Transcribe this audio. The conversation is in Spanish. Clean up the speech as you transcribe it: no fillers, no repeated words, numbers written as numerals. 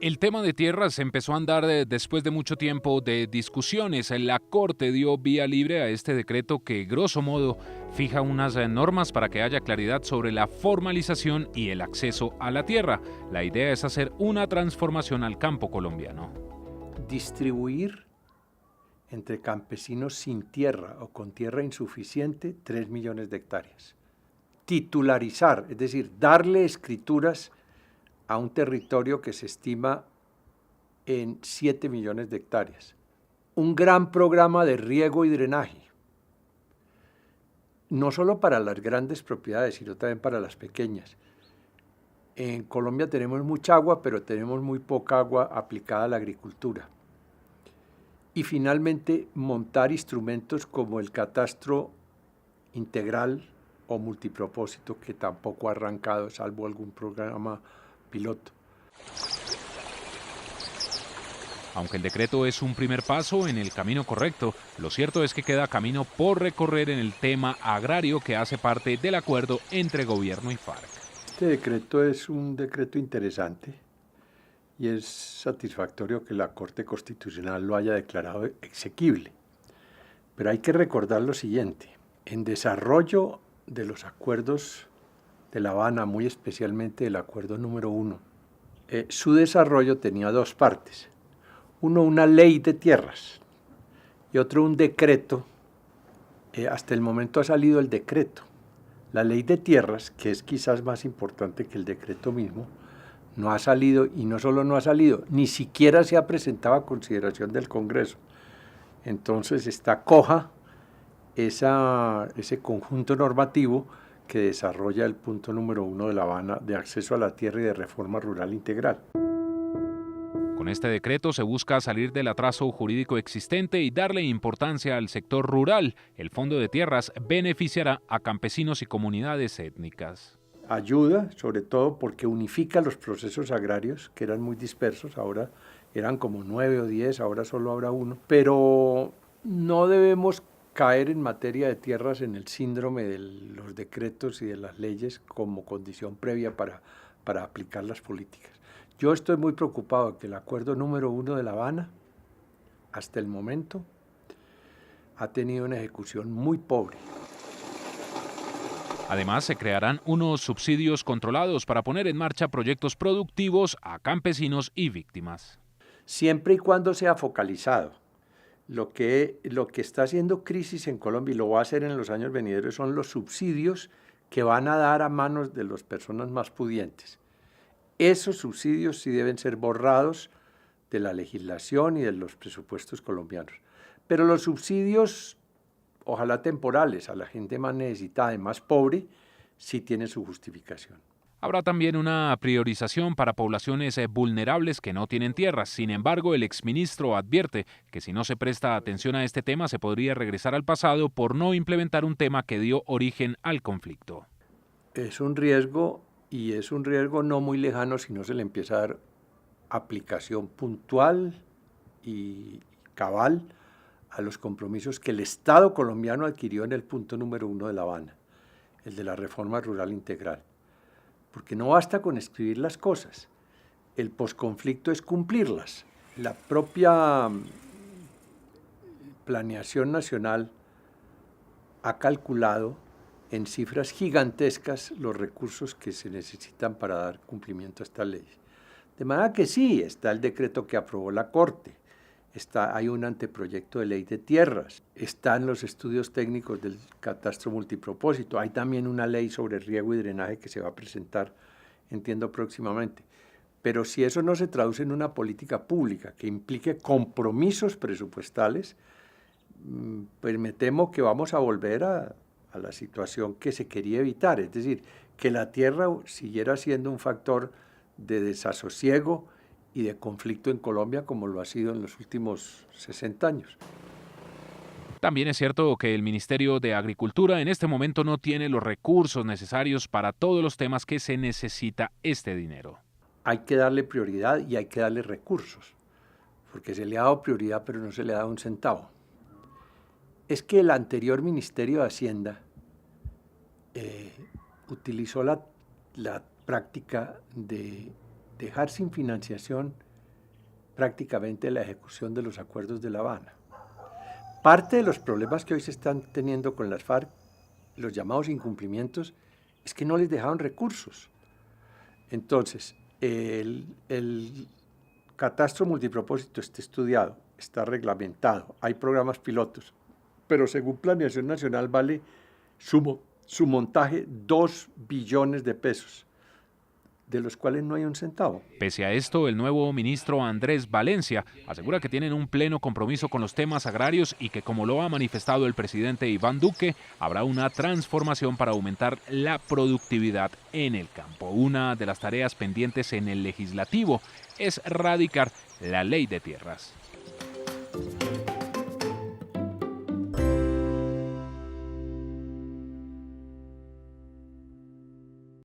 El tema de tierras empezó a andar después de mucho tiempo de discusiones. La Corte dio vía libre a este decreto que, grosso modo, fija unas normas para que haya claridad sobre la formalización y el acceso a la tierra. La idea es hacer una transformación al campo colombiano. Distribuir entre campesinos sin tierra o con tierra insuficiente 3 millones de hectáreas. Titularizar, es decir, darle escrituras a un territorio que se estima en 7 millones de hectáreas. Un gran programa de riego y drenaje, no solo para las grandes propiedades, sino también para las pequeñas. En Colombia tenemos mucha agua, pero tenemos muy poca agua aplicada a la agricultura. Y finalmente, montar instrumentos como el catastro integral o multipropósito, que tampoco ha arrancado, salvo algún programa piloto. Aunque el decreto es un primer paso en el camino correcto, lo cierto es que queda camino por recorrer en el tema agrario que hace parte del acuerdo entre gobierno y FARC. Este decreto es un decreto interesante y es satisfactorio que la Corte Constitucional lo haya declarado exequible. Pero hay que recordar lo siguiente: en desarrollo de los acuerdos de La Habana, muy especialmente el acuerdo número 1, su desarrollo tenía dos partes. Uno, una ley de tierras, y otro, un decreto. Hasta el momento ha salido el decreto. La ley de tierras, que es quizás más importante que el decreto mismo, no ha salido, y no solo no ha salido, ni siquiera se ha presentado a consideración del Congreso. Entonces está coja ese conjunto normativo que desarrolla el punto número 1 de La Habana de acceso a la tierra y de reforma rural integral. Con este decreto se busca salir del atraso jurídico existente y darle importancia al sector rural. El Fondo de Tierras beneficiará a campesinos y comunidades étnicas. Ayuda, sobre todo porque unifica los procesos agrarios, que eran muy dispersos, ahora eran como 9 o 10, ahora solo habrá uno, pero no debemos caer en materia de tierras en el síndrome de los decretos y de las leyes como condición previa para aplicar las políticas. Yo estoy muy preocupado de que el acuerdo número 1 de La Habana, hasta el momento, ha tenido una ejecución muy pobre. Además, se crearán unos subsidios controlados para poner en marcha proyectos productivos a campesinos y víctimas. Siempre y cuando sea focalizado. Lo que está haciendo crisis en Colombia, y lo va a hacer en los años venideros, son los subsidios que van a dar a manos de las personas más pudientes. Esos subsidios sí deben ser borrados de la legislación y de los presupuestos colombianos. Pero los subsidios, ojalá temporales, a la gente más necesitada y más pobre, sí tienen su justificación. Habrá también una priorización para poblaciones vulnerables que no tienen tierras. Sin embargo, el exministro advierte que si no se presta atención a este tema se podría regresar al pasado por no implementar un tema que dio origen al conflicto. Es un riesgo, y es un riesgo no muy lejano si no se le empieza a dar aplicación puntual y cabal a los compromisos que el Estado colombiano adquirió en el punto número 1 de La Habana, el de la reforma rural integral. Porque no basta con escribir las cosas, el posconflicto es cumplirlas. La propia planeación nacional ha calculado en cifras gigantescas los recursos que se necesitan para dar cumplimiento a esta ley. De manera que sí, está el decreto que aprobó la Corte, hay un anteproyecto de ley de tierras, están los estudios técnicos del catastro multipropósito, hay también una ley sobre riego y drenaje que se va a presentar, entiendo, próximamente. Pero si eso no se traduce en una política pública que implique compromisos presupuestales, pues me temo que vamos a volver a la situación que se quería evitar, es decir, que la tierra siguiera siendo un factor de desasosiego y de conflicto en Colombia como lo ha sido en los últimos 60 años. También es cierto que el Ministerio de Agricultura en este momento no tiene los recursos necesarios para todos los temas que se necesita este dinero. Hay que darle prioridad y hay que darle recursos, porque se le ha dado prioridad pero no se le ha dado un centavo. Es que el anterior Ministerio de Hacienda utilizó la práctica de dejar sin financiación prácticamente la ejecución de los acuerdos de La Habana. Parte de los problemas que hoy se están teniendo con las FARC, los llamados incumplimientos, es que no les dejaron recursos. Entonces, el catastro multipropósito está estudiado, está reglamentado, hay programas pilotos, pero según Planeación Nacional vale su montaje 2 billones de pesos, de los cuales no hay un centavo. Pese a esto, el nuevo ministro Andrés Valencia asegura que tienen un pleno compromiso con los temas agrarios y que, como lo ha manifestado el presidente Iván Duque, habrá una transformación para aumentar la productividad en el campo. Una de las tareas pendientes en el legislativo es radicar la ley de tierras.